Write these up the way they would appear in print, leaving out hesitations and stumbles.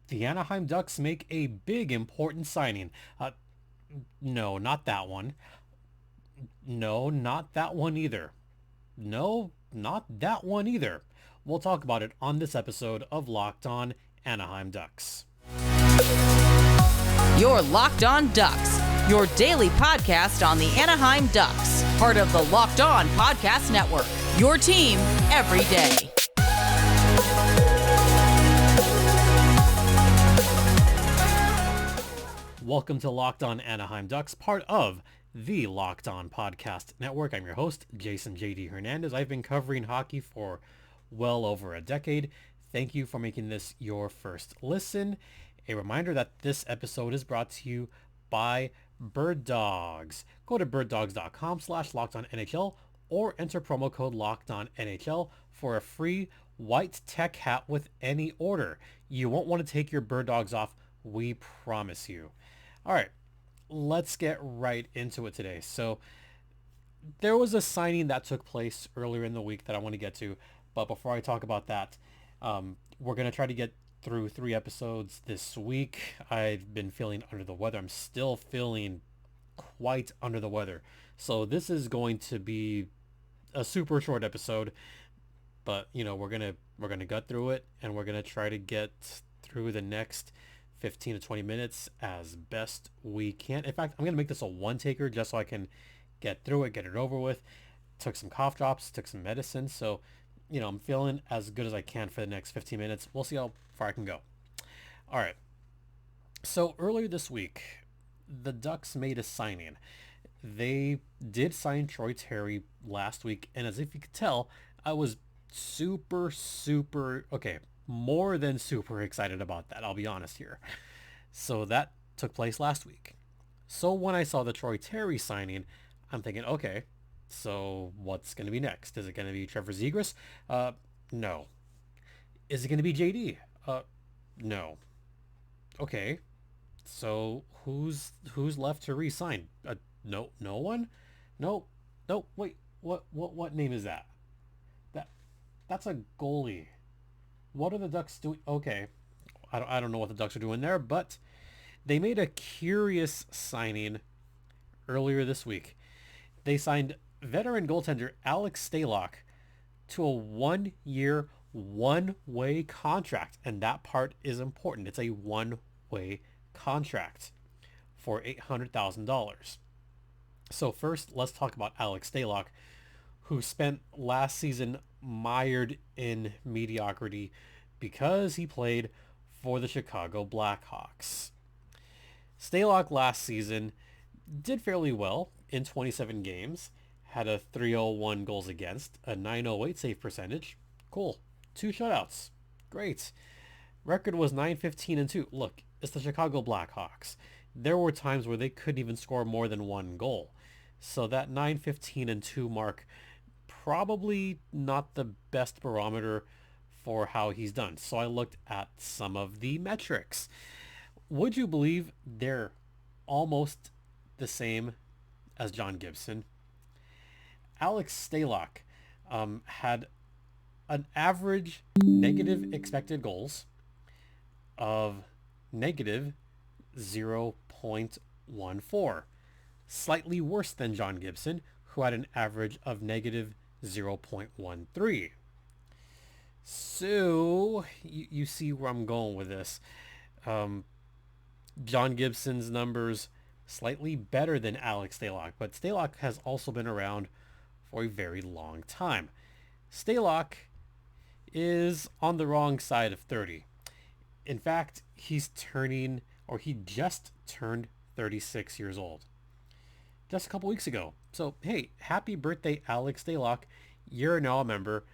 The Anaheim Ducks make a big important signing. No, not that one. No, not that one either. No, not that one either. We'll talk about it on this episode of Locked On Anaheim Ducks. You're Locked On Ducks, your daily podcast on the Anaheim Ducks, part of the Locked On Podcast Network, your team every day. Welcome to Locked On Anaheim Ducks, part of the Locked On Podcast Network. I'm your host, Jason J.D. Hernandez. I've been covering hockey for well over a decade. Thank you for making this your first listen. A reminder that this episode is brought to you by Birddogs. Go to birddogs.com/LockedOnNHL or enter promo code LockedOnNHL for a free white tech hat with any order. You won't want to take your Birddogs off, we promise you. All right, let's get right into it today. So there was a signing that took place earlier in the week that I want to get to. But before I talk about that, we're going to try to get through 3 episodes this week. I've been feeling under the weather. I'm still feeling quite under the weather. So this is going to be a super short episode. But, you know, we're going to gut through it, and we're going to try to get through the next 15 to 20 minutes as best we can. In fact, I'm going to make this a one-taker just so I can get through it, get it over with. Took some cough drops, took some medicine. So, you know, I'm feeling as good as I can for the next 15 minutes. We'll see how far I can go. All right. So earlier this week, the Ducks made a signing. They did sign Troy Terry last week. And as if you could tell, I was more than super excited about that. I'll be honest here. So that took place last week. So when I saw the Troy Terry signing, I'm thinking, okay, so what's going to be next? Is it going to be Trevor Zegras? No. Is it going to be JD? No. Okay. So who's left to re-sign? No one? No. Wait. What name is that? That's a goalie. What are the Ducks doing? Okay, I don't know what the Ducks are doing there, but they made a curious signing earlier this week. They signed veteran goaltender Alex Stalock to a 1-year, one-way contract, and that part is important. It's a one-way contract for $800,000. So first, let's talk about Alex Stalock, who spent last season mired in mediocrity because he played for the Chicago Blackhawks. Stalock last season did fairly well in 27 games, had a 301 goals against, a 908 save percentage. Cool. 2 shutouts. Great. Record was 9-15-2. Look, it's the Chicago Blackhawks. There were times where they couldn't even score more than 1 goal. So that 9-15-2 mark, probably not the best barometer for how he's done. So I looked at some of the metrics. Would you believe they're almost the same as John Gibson? Alex Stalock had an average negative expected goals of negative 0.14. Slightly worse than John Gibson, who had an average of negative 0.13. So you see where I'm going with this. John Gibson's numbers slightly better than Alex Stalock, but Stalock has also been around for a very long time. Stalock is on the wrong side of 30. In fact, he just turned 36 years old. Just a couple weeks ago. So, hey, happy birthday, Alex Stalock. You're now a member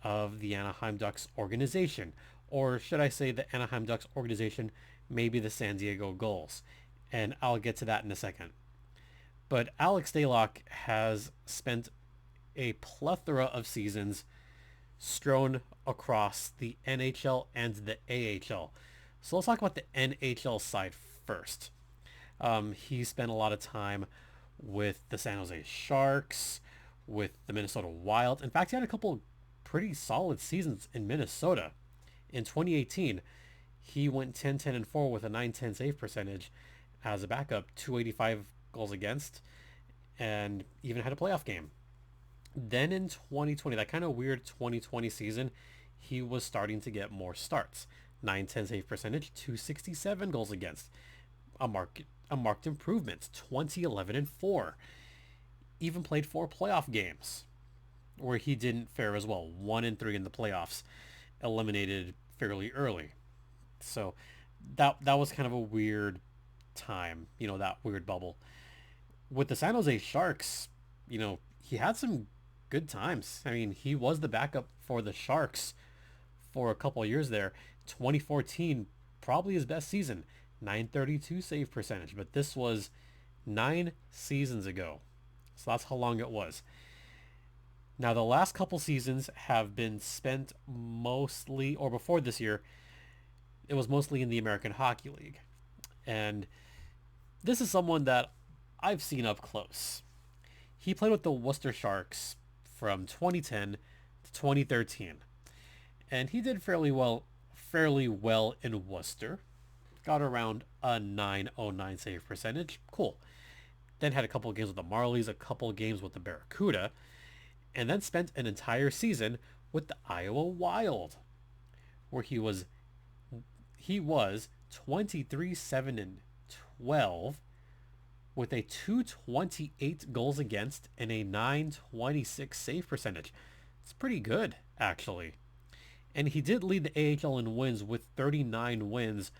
of the Anaheim Ducks organization. Or should I say the Anaheim Ducks organization, maybe the San Diego Gulls. And I'll get to that in a second. But Alex Stalock has spent a plethora of seasons strewn across the NHL and the AHL. So let's talk about the NHL side first. He spent a lot of time with the San Jose Sharks, with the Minnesota Wild. In fact, he had a couple pretty solid seasons in Minnesota. In 2018, He went 10-10-4 with a 910 save percentage as a backup, 285 goals against, and even had a playoff game. Then in 2020, that kind of weird 2020 season, he was starting to get more starts. 910 save percentage, 267 goals against. A marked improvement, 20-11-4. Even played 4 playoff games where he didn't fare as well. 1-3 in the playoffs, eliminated fairly early. So that was kind of a weird time, that weird bubble. With the San Jose Sharks, he had some good times. I mean, he was the backup for the Sharks for a couple of years there. 2014, probably his best season, 932 save percentage, but this was 9 seasons ago. So that's how long it was. Now, the last couple seasons have been spent mostly, or before this year, it was mostly in the American Hockey League. And this is someone that I've seen up close. He played with the Worcester Sharks from 2010 to 2013. And he did fairly well in Worcester. Got around a 909 save percentage. Cool. Then had a couple of games with the Marlies, a couple of games with the Barracuda, and then spent an entire season with the Iowa Wild, where he was 23-7-12 with a 228 goals against and a 926 save percentage. It's pretty good, actually. And he did lead the AHL in wins with 39 wins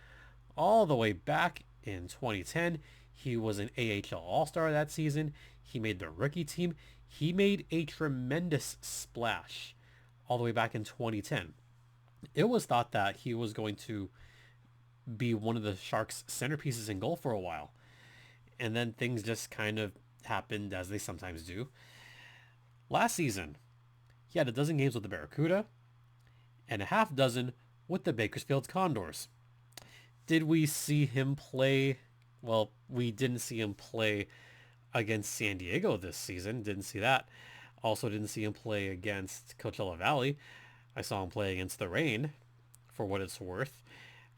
all the way back in 2010. He was an AHL All-Star that season. He made the rookie team. He made a tremendous splash all the way back in 2010. It was thought that he was going to be one of the Sharks' centerpieces in goal for a while. And then things just kind of happened as they sometimes do. Last season, he had a dozen games with the Barracuda and a half dozen with the Bakersfield Condors. Did we see him play? Well, we didn't see him play against San Diego this season. Didn't see that. Also didn't see him play against Coachella Valley. I saw him play against the Reign, for what it's worth.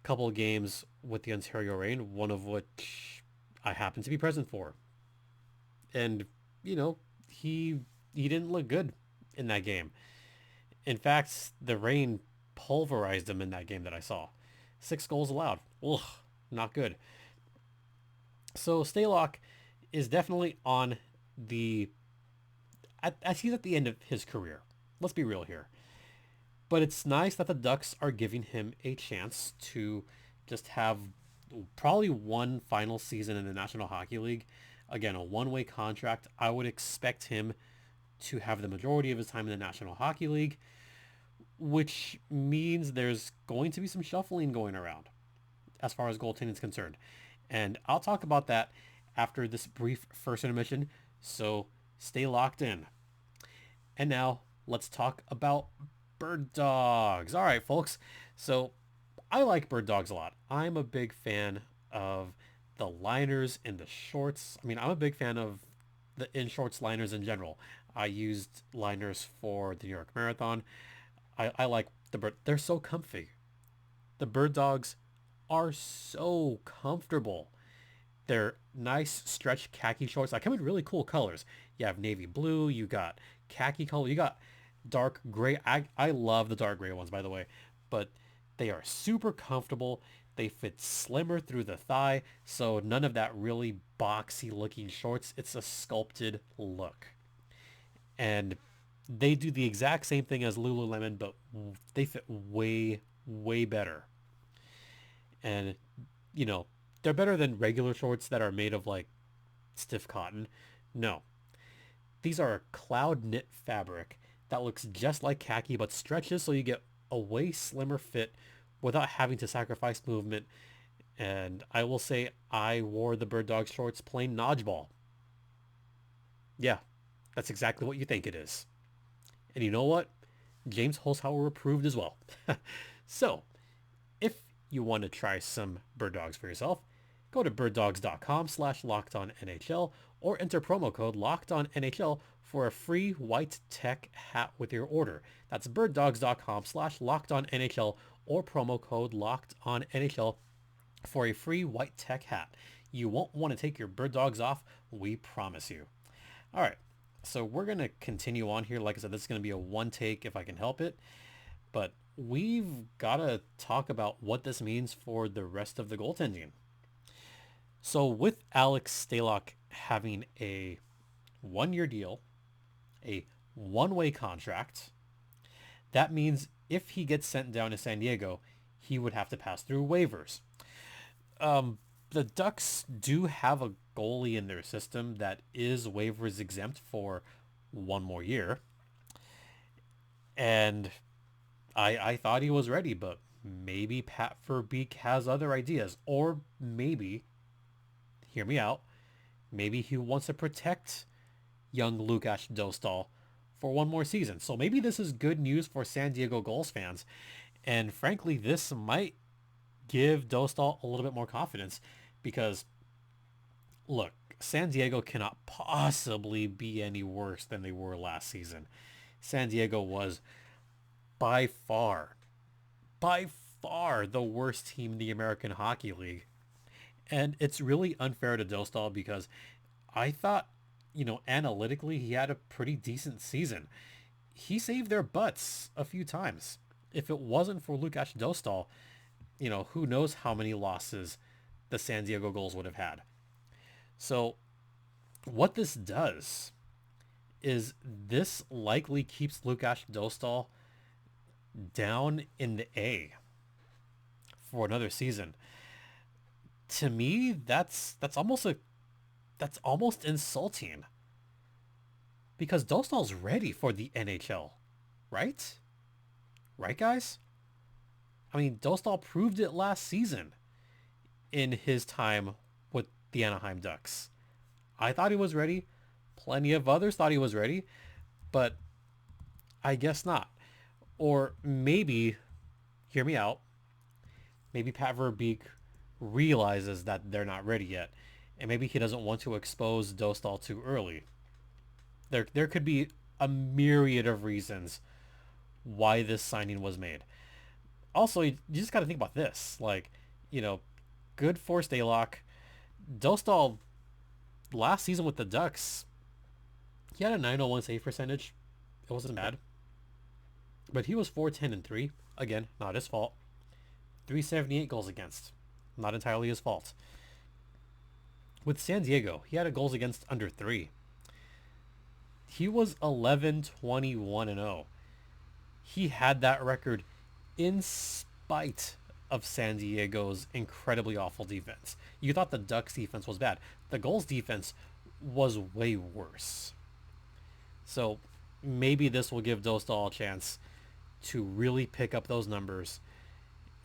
A couple of games with the Ontario Reign, one of which I happened to be present for. And, he didn't look good in that game. In fact, the Reign pulverized him in that game that I saw. 6 goals allowed. Ugh, not good. So Stalock is definitely on he's at the end of his career. Let's be real here. But it's nice that the Ducks are giving him a chance to just have probably one final season in the National Hockey League. Again, a one-way contract. I would expect him to have the majority of his time in the National Hockey League, which means there's going to be some shuffling going around as far as goaltending is concerned. And I'll talk about that after this brief first intermission, so stay locked in. And now let's talk about Birddogs. All right, folks. So I like Birddogs a lot. I'm a big fan of the liners and the shorts. I mean, I'm a big fan of the in-shorts liners in general. I used liners for the New York Marathon. I like they're so comfy. The Birddogs are so comfortable. They're nice stretch khaki shorts. They come in really cool colors. You have navy blue, you got khaki color, you got dark gray. I love the dark gray ones, by the way, but they are super comfortable. They fit slimmer through the thigh, so none of that really boxy looking shorts. It's a sculpted look. And they do the exact same thing as Lululemon, but they fit way, way better. And, they're better than regular shorts that are made of like stiff cotton. No. These are a cloud knit fabric that looks just like khaki but stretches so you get a way slimmer fit without having to sacrifice movement. And I will say I wore the Birddogs shorts playing Dodgeball. Yeah, that's exactly what you think it is. And you know what? James Holzhauer approved as well. So, if you want to try some Birddogs for yourself, go to birddogs.com/lockedonnhl or enter promo code LOCKEDONNHL for a free white tech hat with your order. That's birddogs.com/lockedonnhl or promo code locked on NHL for a free white tech hat. You won't want to take your bird dogs off, we promise you. All right, so we're going to continue on here. Like I said, this is going to be a one take if I can help it. But we've got to talk about what this means for the rest of the goaltending. So with Alex Stalock having a one-year deal, a one-way contract, that means if he gets sent down to San Diego, he would have to pass through waivers. The Ducks do have a goalie in their system that is waivers exempt for one more year. And I thought he was ready, but maybe Pat Verbeek has other ideas. Or maybe, hear me out, maybe he wants to protect young Lukas Dostal for one more season. So maybe this is good news for San Diego Gulls fans. And frankly, this might give Dostal a little bit more confidence because, look, San Diego cannot possibly be any worse than they were last season. San Diego was by far the worst team in the American Hockey League. And it's really unfair to Dostal because I thought, analytically, he had a pretty decent season. He saved their butts a few times. If it wasn't for Lukas Dostal, who knows how many losses the San Diego Gulls would have had. So what this does is this likely keeps Lukas Dostal down in the A for another season. To me, that's almost insulting because Dostal's ready for the NHL, right? Right, guys? I mean, Dostal proved it last season in his time with the Anaheim Ducks. I thought he was ready. Plenty of others thought he was ready, but I guess not. Or maybe, hear me out, maybe Pat Verbeek realizes that they're not ready yet, and maybe he doesn't want to expose Dostal too early. There could be a myriad of reasons why this signing was made. Also, you just got to think about this. Good for Stalock. Dostal, last season with the Ducks, he had a .901 save percentage. It wasn't bad. But he was 4-10-3. Again, not his fault. 378 goals against. Not entirely his fault. With San Diego, he had a goals against under 3. He was 11-21-0. He had that record in spite of San Diego's incredibly awful defense. You thought the Ducks defense was bad. The Gulls defense was way worse. So maybe this will give Dostal a chance to really pick up those numbers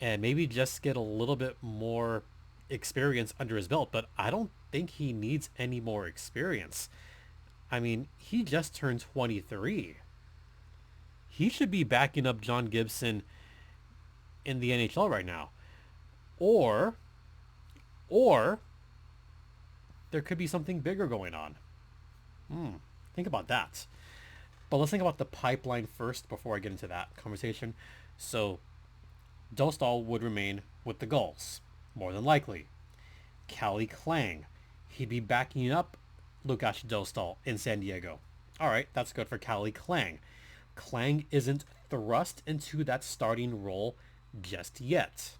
and maybe just get a little bit more experience under his belt. But I don't think he needs any more experience. I mean, he just turned 23. He should be backing up John Gibson in the NHL right now. Or there could be something bigger going on. Think about that. But let's think about the pipeline first before I get into that conversation. So Dostal would remain with the Gulls, more than likely. Calle Clang, he'd be backing up Lukas Dostal in San Diego. All right, that's good for Calle Clang. Clang isn't thrust into that starting role just yet.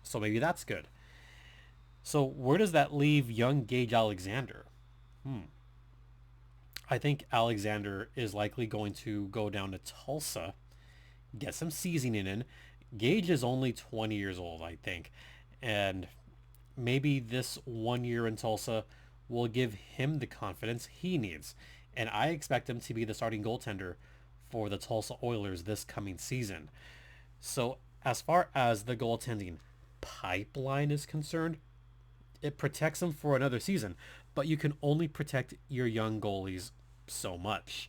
So maybe that's good. So where does that leave young Gage Alexander? I think Alexander is likely going to go down to Tulsa, get some seasoning in. Gage is only 20 years old, I think. And maybe this 1 year in Tulsa will give him the confidence he needs. And I expect him to be the starting goaltender for the Tulsa Oilers this coming season. So as far as the goaltending pipeline is concerned, it protects them for another season, but you can only protect your young goalies so much.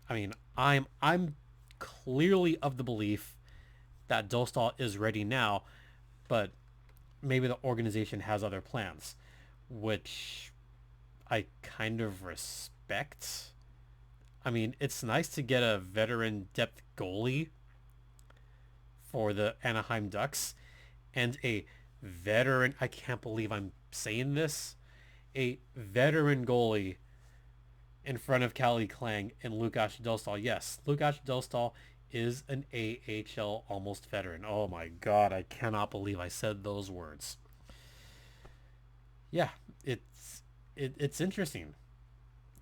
I mean, I'm clearly of the belief that Dostal is ready now, but maybe the organization has other plans, which I kind of respect. I mean, it's nice to get a veteran depth goalie for the Anaheim Ducks, and a veteran, I can't believe I'm saying this, a veteran goalie in front of Calle Clang and Lukas Dostal. Yes, Lukas Dostal is an AHL almost veteran. Oh my god, I cannot believe I said those words. Yeah, it's interesting.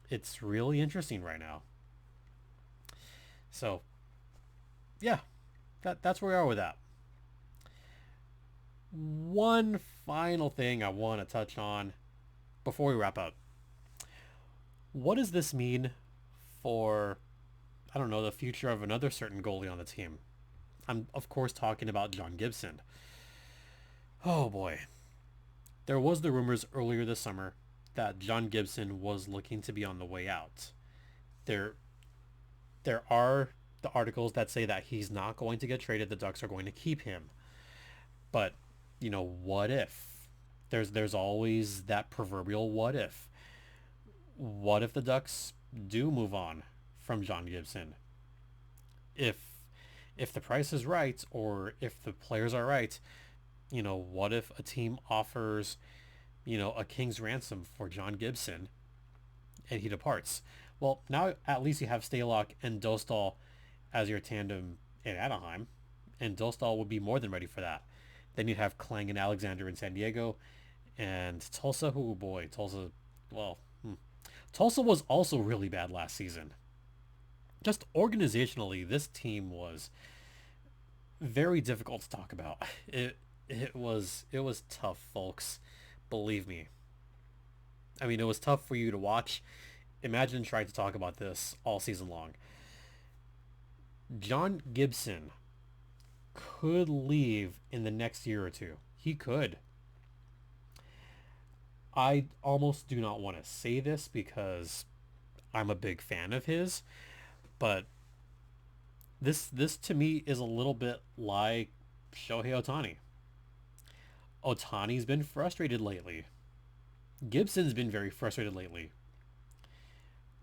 It's really interesting right now. So, yeah, that's where we are with that. One final thing I want to touch on before we wrap up. What does this mean for, I don't know, the future of another certain goalie on the team? I'm, of course, talking about John Gibson. Oh boy. There was the rumors earlier this summer that John Gibson was looking to be on the way out. There there are the articles that say that he's not going to get traded. The Ducks are going to keep him. But, what if? There's always that proverbial what if. What if the Ducks do move on from John Gibson? If the price is right, or if the players are right, what if a team offers, a king's ransom for John Gibson and he departs? Well, now at least you have Stalock and Dostal as your tandem in Anaheim, and Dostal would be more than ready for that. Then you'd have Klang and Alexander in San Diego, and Tulsa. Oh boy, Tulsa. Well, Tulsa was also really bad last season. Just organizationally, this team was very difficult to talk about. It was tough, folks. Believe me. I mean, it was tough for you to watch. Imagine trying to talk about this all season long. John Gibson could leave in the next year or two. He could. I almost do not want to say this because I'm a big fan of his, but this to me is a little bit like Shohei Ohtani. Ohtani's been frustrated lately. Gibson's been very frustrated lately.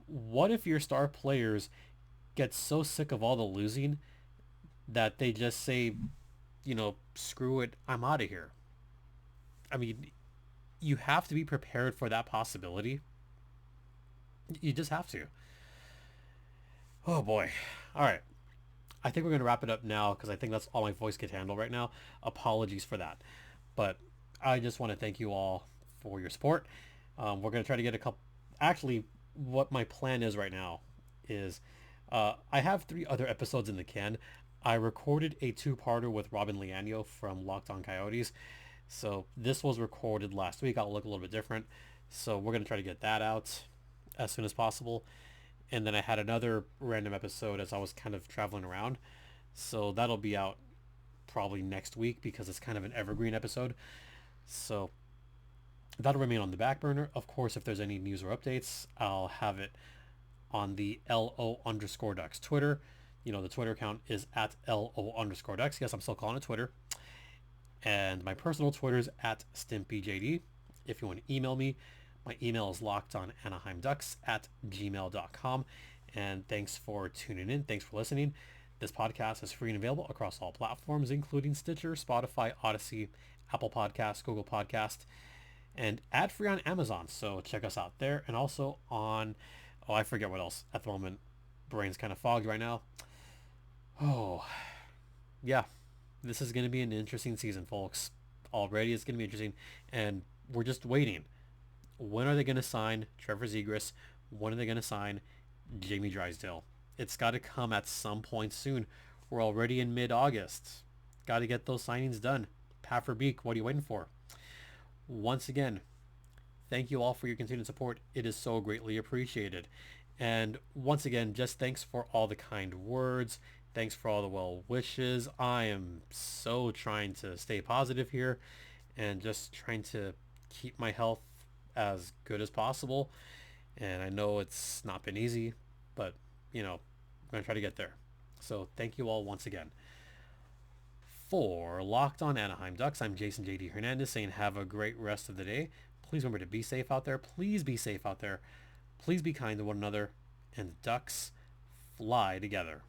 What if your star players get so sick of all the losing that they just say, screw it, I'm out of here? I mean, you have to be prepared for that possibility. You just have to. Oh boy. All right. I think we're going to wrap it up now because I think that's all my voice can handle right now. Apologies for that. But I just want to thank you all for your support. We're going to try to get a couple... Actually, what my plan is right now is I have 3 other episodes in the can. I recorded a 2-parter with Robin Lianio from Locked On Coyotes. So this was recorded last week. I'll look a little bit different. So we're going to try to get that out as soon as possible. And then I had another random episode as I was kind of traveling around. So that'll be out probably next week because it's kind of an evergreen episode. So that'll remain on the back burner. Of course, if there's any news or updates, I'll have it on the LO_Ducks Twitter. The Twitter account is at LO_Ducks. Yes, I'm still calling it Twitter. And my personal Twitter is at StimpyJD. If you want to email me, my email is lockedonanaheimducks@gmail.com. And thanks for tuning in. Thanks for listening. This podcast is free and available across all platforms, including Stitcher, Spotify, Odyssey, Apple Podcasts, Google Podcast, and ad-free on Amazon. So check us out there. And also on, I forget what else at the moment. Brain's kind of fogged right now. Oh, yeah. This is going to be an interesting season, folks. Already it's going to be interesting. And we're just waiting. When are they going to sign Trevor Zegras? When are they going to sign Jamie Drysdale? It's got to come at some point soon. We're already in mid-August. Got to get those signings done. Pat Verbeek, what are you waiting for? Once again, thank you all for your continued support. It is so greatly appreciated. And once again, just thanks for all the kind words. Thanks for all the well wishes. I am so trying to stay positive here and just trying to keep my health as good as possible. And I know it's not been easy, but I'm going to try to get there. So thank you all once again. For Locked On Anaheim Ducks, I'm Jason JD Hernandez saying have a great rest of the day. Please remember to be safe out there. Please be safe out there. Please be kind to one another. And Ducks fly together.